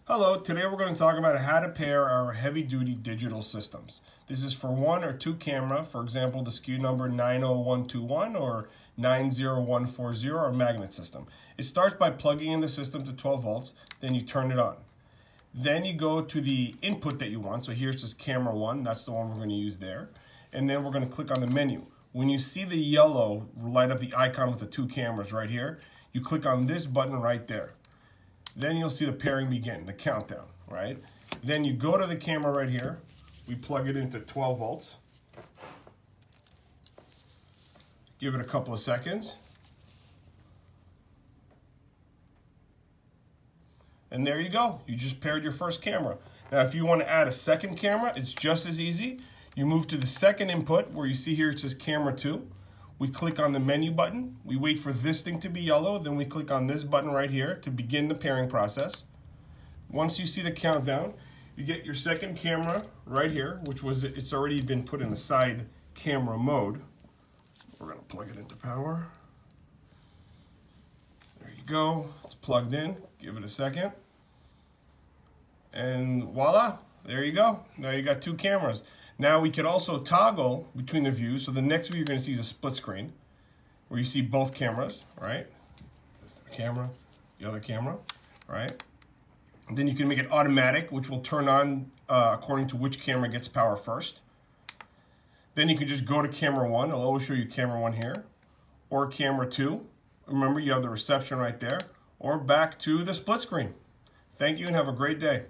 Hello, today we're going to talk about how to pair our heavy-duty digital systems. This is for one or two camera, for example, the SKU number 90121 or 90140, our magnet system. It starts by plugging in the system to 12 volts, then you turn it on. Then you go to the input that you want, so here's just camera 1, that's the one we're going to use there. And then we're going to click on the menu. When you see the yellow light up the icon with the two cameras right here, you click on this button right there. Then you'll see the pairing begin, the countdown, right? Then you go to the camera right here. We plug it into 12 volts. Give it a couple of seconds. And there you go. You just paired your first camera. Now, if you want to add a second camera, it's just as easy. You move to the second input where you see here it says camera 2. We click on the menu button, we wait for this thing to be yellow, then we click on this button right here to begin the pairing process. Once you see the countdown, you get your second camera right here, it's already been put in the side camera mode. We're going to plug it into power. There you go, it's plugged in, give it a second. And voila, there you go. Now you got two cameras. Now we could also toggle between the views. So the next view you're going to see is a split screen where you see both cameras, right? This the camera, the other camera, right? And then you can make it automatic, which will turn on according to which camera gets power first. Then you can just go to camera 1. I'll always show you camera 1 here. Or camera 2. Remember, you have the reception right there. Or back to the split screen. Thank you and have a great day.